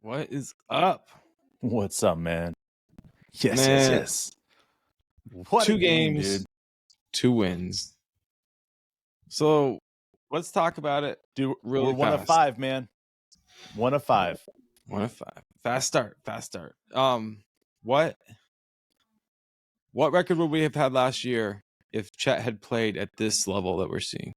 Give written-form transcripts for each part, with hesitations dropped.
What is up? What's up, man? Yes, Man. yes. What 2 a game, games, dude. 2 wins. So let's talk about it. Dude, really we're 1 of fast. 5, man. 1 of 5. 1 of 5. Fast start. What record would we have had last year if Chet had played at this level that we're seeing?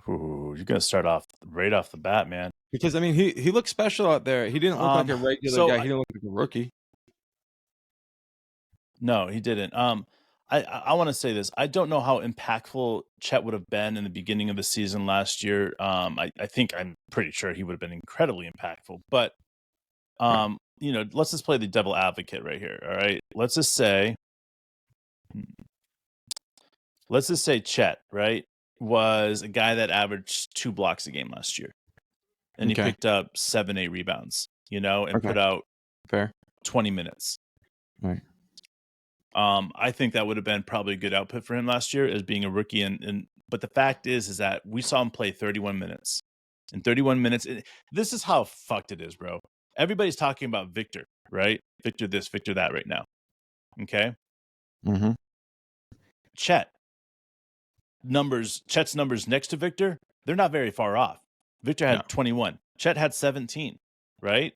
Ooh, you're gonna start off right off the bat, man. Because I mean, he looked special out there. He didn't look like a regular guy. He didn't look like a rookie. No, he didn't. I want to say this. I don't know how impactful Chet would have been in the beginning of the season last year. I'm pretty sure he would have been incredibly impactful. But let's just play the devil advocate right here. All right. Let's just say Chet, right, was a guy that averaged 2 blocks a game last year. And he picked up 7-8 rebounds, and put out 20 minutes. Right. I think that would have been probably a good output for him last year as being a rookie. But the fact is that we saw him play 31 minutes. In 31 minutes, this is how fucked it is, bro. Everybody's talking about Victor, right? Victor this, Victor that right now. Okay? Mm-hmm. Chet's numbers next to Victor, they're not very far off. Victor had 21. Chet had 17, right?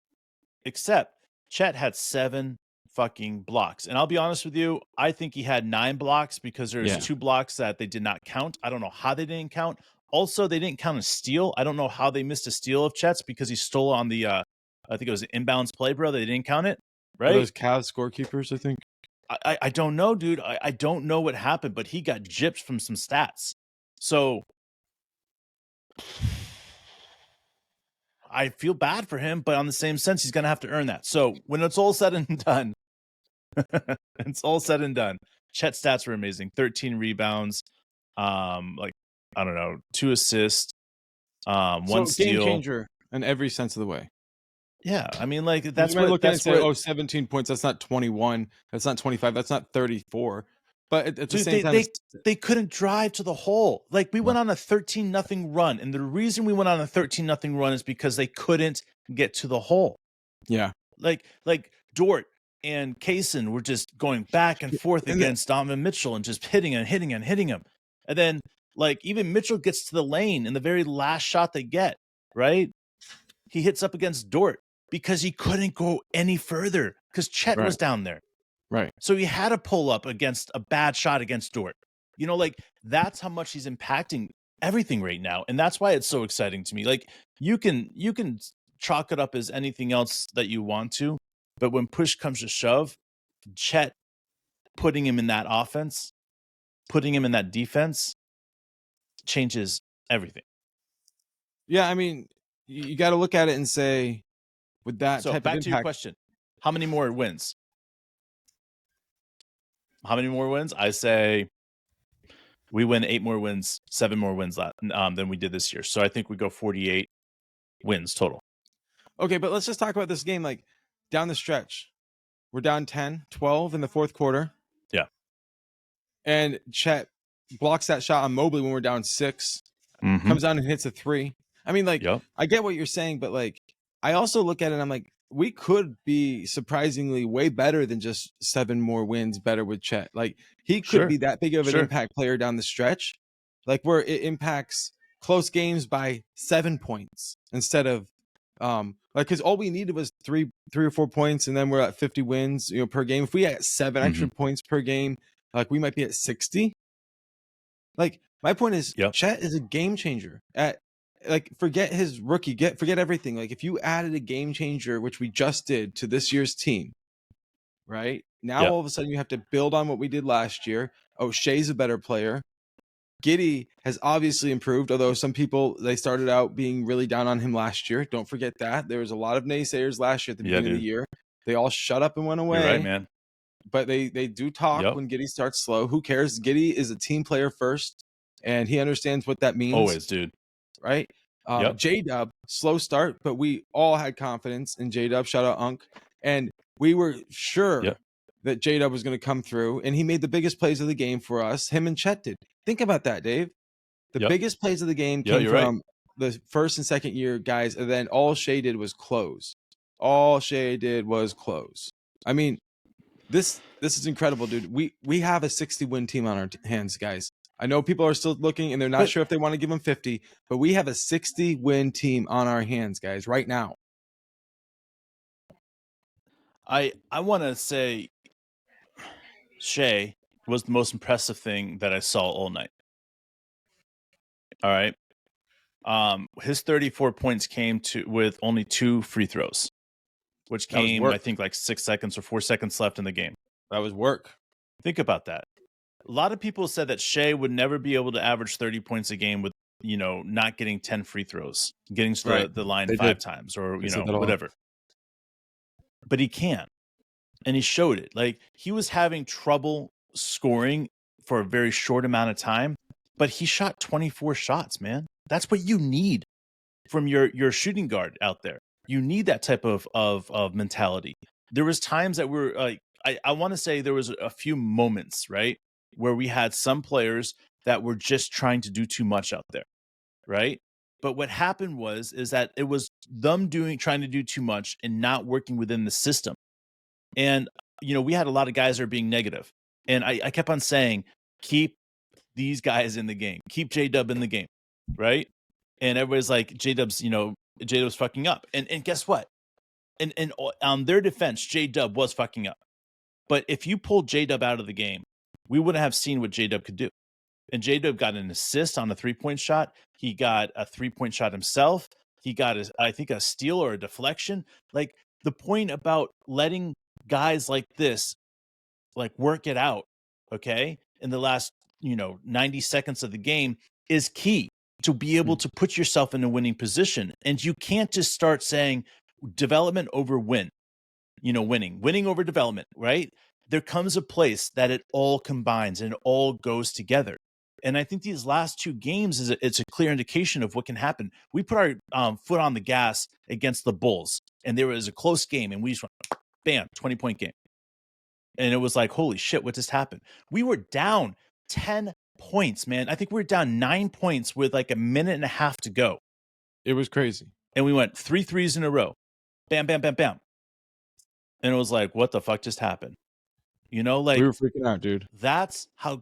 Except Chet had 7 fucking blocks. And I'll be honest with you, I think he had 9 blocks because there's 2 blocks that they did not count. I don't know how they didn't count. Also, they didn't count a steal. I don't know how they missed a steal of Chet's because he stole on the I think it was an inbounds play, bro. They didn't count it, right? Those Cavs scorekeepers, I think. I don't know, dude. I don't know what happened, but he got gypped from some stats. So I feel bad for him, but on the same sense, he's going to have to earn that. So when it's all said and done, Chet's stats were amazing. 13 rebounds, 2 assists, 1 steal. Game changer in every sense of the way. Yeah, I mean, like that's what looking at say, 17 points. That's not 21. That's not 25. That's not 34. But at the same time, they couldn't drive to the hole. Like we went on a 13-0 run, and the reason we went on a 13-0 run is because they couldn't get to the hole. Yeah, like Dort and Kaysen were just going back and forth against Donovan Mitchell and just hitting him. And then even Mitchell gets to the lane in the very last shot they get, right? He hits up against Dort because he couldn't go any further because Chet was down there. Right. So he had to pull up against a bad shot against Dort. That's how much he's impacting everything right now. And that's why it's so exciting to me. Like you can chalk it up as anything else that you want to, but when push comes to shove, Chet putting him in that offense, putting him in that defense changes everything. Yeah, I mean, you got to look at it and say, with that type of impact. Back to your question, how many more wins? I say we win 8 more wins, 7 more wins than we did this year. So I think we go 48 wins total. Okay, but let's just talk about this game. Like down the stretch, we're down 10, 12 in the fourth quarter. Yeah. And Chet blocks that shot on Mobley when we're down 6, comes down and hits a 3. I mean, I get what you're saying, but I also look at it and I'm like, we could be surprisingly way better than just 7 more wins better with Chet. Like he could be that big of an impact player down the stretch, where it impacts close games by 7 points instead of because all we needed was 3 or 4 points, and then we're at 50 wins, per game. If we had 7 extra points per game, we might be at 60. My point is, Chet is a game changer. Forget his rookie, forget everything. If you added a game changer, which we just did to this year's team, right now, all of a sudden you have to build on what we did last year. Shai's a better player. Giddey has obviously improved, although some people, they started out being really down on him last year. Don't forget that. There was a lot of naysayers last year at the beginning of the year. They all shut up and went away. You're right, man. But they do talk when Giddey starts slow. Who cares? Giddey is a team player first, and he understands what that means. Always, dude. Right? J-Dub, slow start, but we all had confidence in J-Dub. Shout out Unk. And we were sure that J-Dub was going to come through, and he made the biggest plays of the game for us. Him and Chet did. Think about that, Dave. The biggest plays of the game came from the first and second year guys, and then all Shai did was close. All Shai did was close. I mean, this is incredible, dude. We have a 60-win team on our hands, guys. I know people are still looking, and they're not sure if they want to give him 50, but we have a 60-win team on our hands, guys, right now. I want to say Shai was the most impressive thing that I saw all night. All right. His 34 points came with only 2 free throws, which came, I think, like 6 seconds or 4 seconds left in the game. That was work. Think about that. A lot of people said that Shai would never be able to average 30 points a game with, not getting 10 free throws, getting to the line 5 times or, whatever. But he can. And he showed it. Like, he was having trouble scoring for a very short amount of time, but he shot 24 shots, man. That's what you need from your shooting guard out there. You need that type of mentality. There was times that we're like, I want to say there was a few moments, right, where we had some players that were just trying to do too much out there, right? But what happened is that it was them trying to do too much and not working within the system. And, we had a lot of guys that are being negative. And I kept on saying, keep these guys in the game. Keep J-Dub in the game, right? And everybody's like, J-Dub's fucking up. And guess what? And on their defense, J-Dub was fucking up. But if you pulled J-Dub out of the game, we wouldn't have seen what J-Dub could do. And J-Dub got an assist on a 3-point shot. He got a 3-point shot himself. He got, I think, a steal or a deflection. Like, the point about letting guys like this, like, work it out, okay, in the last, 90 seconds of the game is key to be able to put yourself in a winning position. And you can't just start saying development over winning over development, right? There comes a place that it all combines and it all goes together. And I think these last 2 games it's a clear indication of what can happen. We put our foot on the gas against the Bulls, and there was a close game, and we just went, bam, 20-point game. And it was like, holy shit, what just happened? We were down 10 points, man. I think we were down 9 points with like a minute and a half to go. It was crazy. And we went 3 threes in a row. Bam, bam, bam, bam. And it was like, what the fuck just happened? Like, we were freaking out, dude. That's how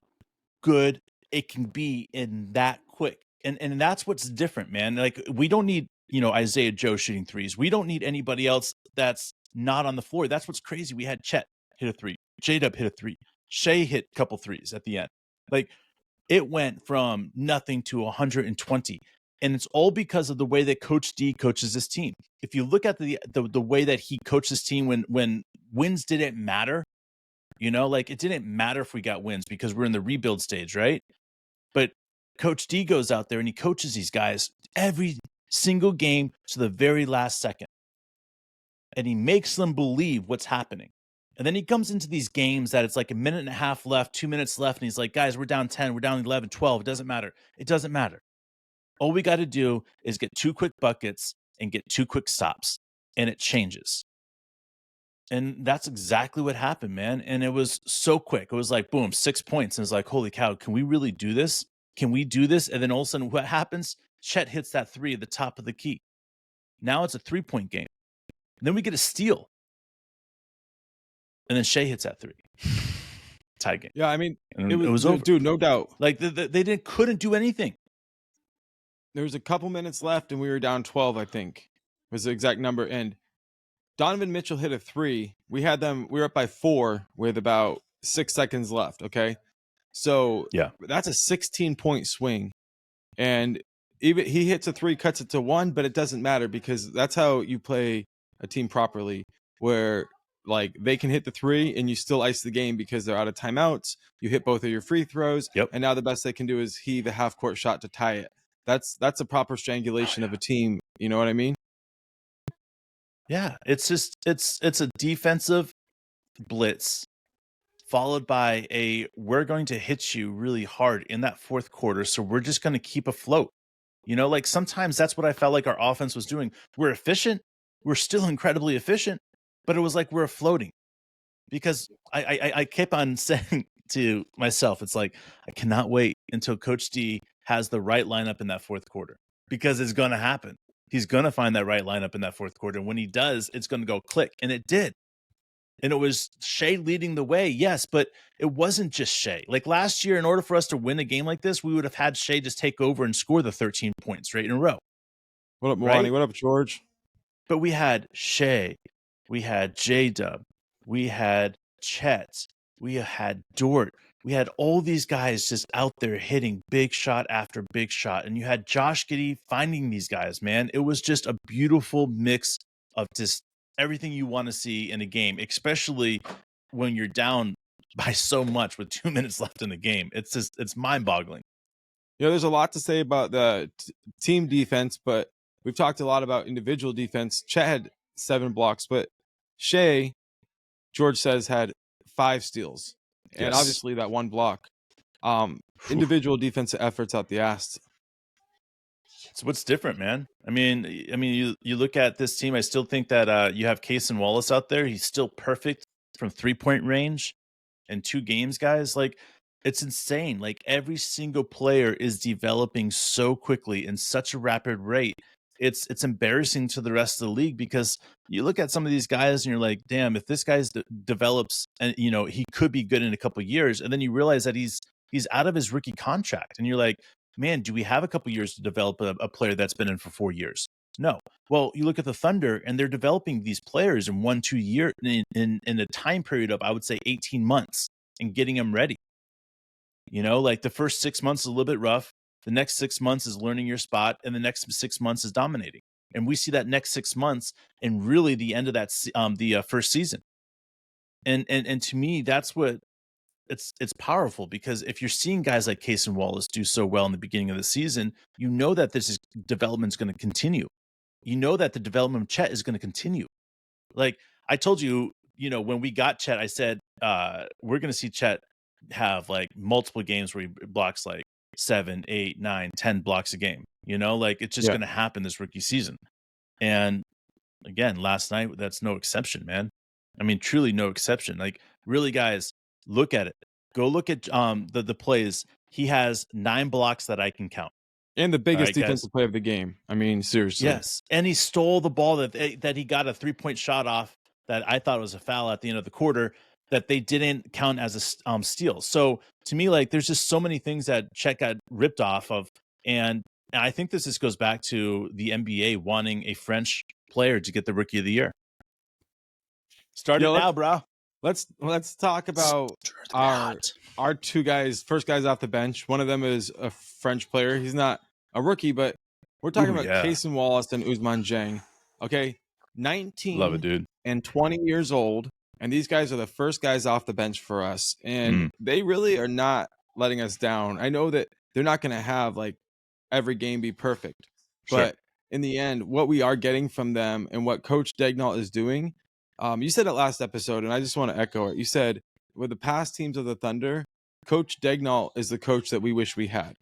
good it can be in that quick. And that's what's different, man. Like, we don't need, Isaiah Joe shooting threes. We don't need anybody else that's not on the floor. That's what's crazy. We had Chet hit a 3. J-Dub hit a 3. Shai hit a couple threes at the end. Like, it went from nothing to 120. And it's all because of the way that Coach D coaches his team. If you look at the way that he coached his team when wins didn't matter, like, it didn't matter if we got wins because we're in the rebuild stage, right? But Coach D goes out there and he coaches these guys every single game to the very last second. And he makes them believe what's happening. And then he comes into these games that it's like a minute and a half left, 2 minutes left. And he's like, guys, we're down 10, we're down 11, 12. It doesn't matter. It doesn't matter. All we got to do is get 2 quick buckets and get 2 quick stops. And it changes. And that's exactly what happened, man. And it was so quick. It was like, boom, 6 points. And it's like, holy cow, can we really do this? Can we do this? And then all of a sudden, what happens? Chet hits that 3 at the top of the key. Now it's a 3-point game. And then we get a steal. And then Shai hits that 3. Tie game. Yeah, I mean, it was over. Dude, no doubt. Like, they couldn't do anything. There was a couple minutes left, and we were down 12, I think, was the exact number. And Donovan Mitchell hit a 3. We were up by 4 with about 6 seconds left, okay? So yeah, that's a 16-point swing. And even he hits a 3, cuts it to 1, but it doesn't matter because that's how you play a team properly, where like they can hit the 3 and you still ice the game because they're out of timeouts. You hit both of your free throws, and now the best they can do is heave a half-court shot to tie it. That's a proper strangulation of a team. You know what I mean? Yeah, it's just it's a defensive blitz followed by we're going to hit you really hard in that fourth quarter, so we're just going to keep afloat. Like sometimes that's what I felt like our offense was doing. We're efficient. We're still incredibly efficient, but it was like we're floating because I kept on saying to myself, it's like, I cannot wait until Coach D has the right lineup in that fourth quarter. because it's going to happen. He's going to find that right lineup in that fourth quarter. When he does, it's going to go click. And it did. And it was Shai leading the way, yes, but it wasn't just Shai. Like last year, in order for us to win a game like this, we would have had Shai just take over and score the 13 points right in a row. What up, Milani? Right? What up, George? But we had Shai, we had J-Dub, we had Chet, we had Dort. We had all these guys just out there hitting big shot after big shot. And you had Josh Giddey finding these guys, man. It was just a beautiful mix of just everything you want to see in a game, especially when you're down by so much with 2 minutes left in the game. It's mind-boggling. There's a lot to say about the team defense, but we've talked a lot about individual defense. Chet had 7 blocks, but Shai, George says, had 5 steals. And obviously that 1 block. Individual defensive efforts out the ass. So what's different, man? I mean, you look at this team. I still think that you have Cason Wallace out there. He's still perfect from 3-point range in 2 games, guys. Like, it's insane. Like, every single player is developing so quickly in such a rapid rate. It's embarrassing to the rest of the league, because you look at some of these guys and you're like, damn, if this guy develops, and he could be good in a couple of years, and then you realize that he's out of his rookie contract, and you're like, man, do we have a couple years to develop a player that's been in for 4 years? No. Well, you look at the Thunder, and they're developing these players in 1-2 years in a time period of, I would say, 18 months, and getting them ready. Like the first 6 months is a little bit rough. The next 6 months is learning your spot, and the next 6 months is dominating. And we see that next 6 months and really the end of that the first season. And to me, that's what it's powerful, because if you're seeing guys like Cason Wallace do so well in the beginning of the season, that this development is going to continue. That the development of Chet is going to continue. Like I told you, when we got Chet, I said we're going to see Chet have like multiple games where he blocks like 7, 8, 9, 10 blocks a game. Like it's just going to happen this rookie season. And again, last night, that's no exception, man. I mean, truly no exception. Like, really, guys, look at it. Go look at the plays. He has 9 blocks that I can count. And the biggest defensive play of the game. I mean, seriously. Yes. And he stole the ball that he got a 3-point shot off that I thought was a foul at the end of the quarter that they didn't count as a steal. So to me, like, there's just so many things that Chet got ripped off of. And I think this just goes back to the NBA wanting a French player to get the Rookie of the Year. Start it now, bro. Let's talk about our 2 guys, first guys off the bench. One of them is a French player. He's not a rookie, but we're talking about Cason Wallace and Ousmane Dieng. Okay, 19 Love it, dude. And 20 years old, and these guys are the first guys off the bench for us, and they really are not letting us down. I know that they're not going to have like every game be perfect, but in the end, what we are getting from them and what Coach Daigneault is doing, you said it last episode, and I just want to echo it. You said, with the past teams of the Thunder, Coach Daigneault is the coach that we wish we had.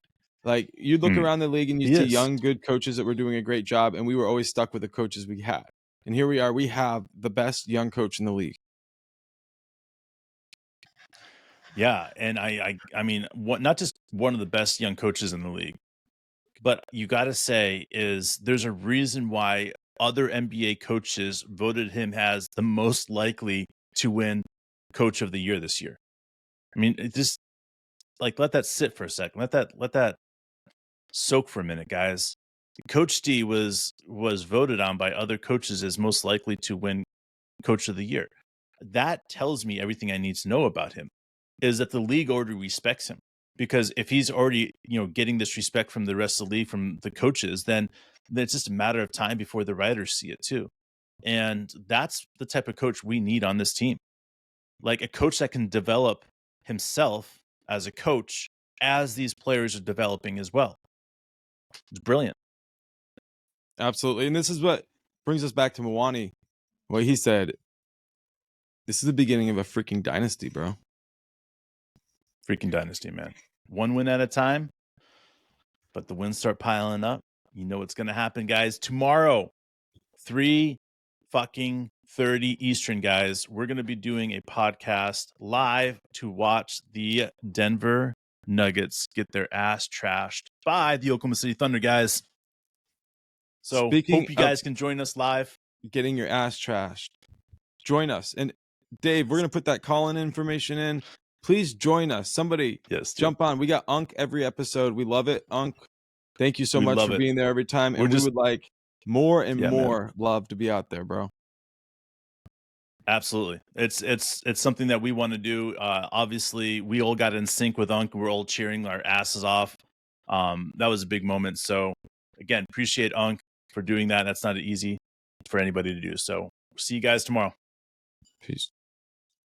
Like, you look around the league and you see young, good coaches that were doing a great job, and we were always stuck with the coaches we had. And here we are. We have the best young coach in the league. Yeah, and I mean, not just one of the best young coaches in the league, but you got to say is there's a reason why other NBA coaches voted him as the most likely to win Coach of the Year this year. I mean, it just like let that sit for a second. Let that soak for a minute, guys. Coach D was voted on by other coaches as most likely to win Coach of the Year. That tells me everything I need to know about him, is that the league already respects him. Because if he's already, getting this respect from the rest of the league, from the coaches, then it's just a matter of time before the writers see it too. And that's the type of coach we need on this team. Like a coach that can develop himself as a coach as these players are developing as well. It's brilliant. Absolutely. And this is what brings us back to Mwani. What he said, this is the beginning of a freaking dynasty, bro. Freaking dynasty, man. One win at a time, but the wins start piling up. You know what's going to happen, guys. Tomorrow, 3:30 Eastern, guys, we're going to be doing a podcast live to watch the Denver Nuggets get their ass trashed by the Oklahoma City Thunder, guys. So hope you guys can join us live. Getting your ass trashed. Join us. And Dave, we're going to put that call-in information in. Please join us. Somebody jump on. We got Unk every episode. We love it. Unk, thank you so much for being there every time. And we would like more and more love to be out there, bro. Absolutely. It's something that we want to do. Obviously, we all got in sync with Unk. We're all cheering our asses off. That was a big moment. So again, appreciate Unk for doing that. That's not easy for anybody to do. So see you guys tomorrow. Peace.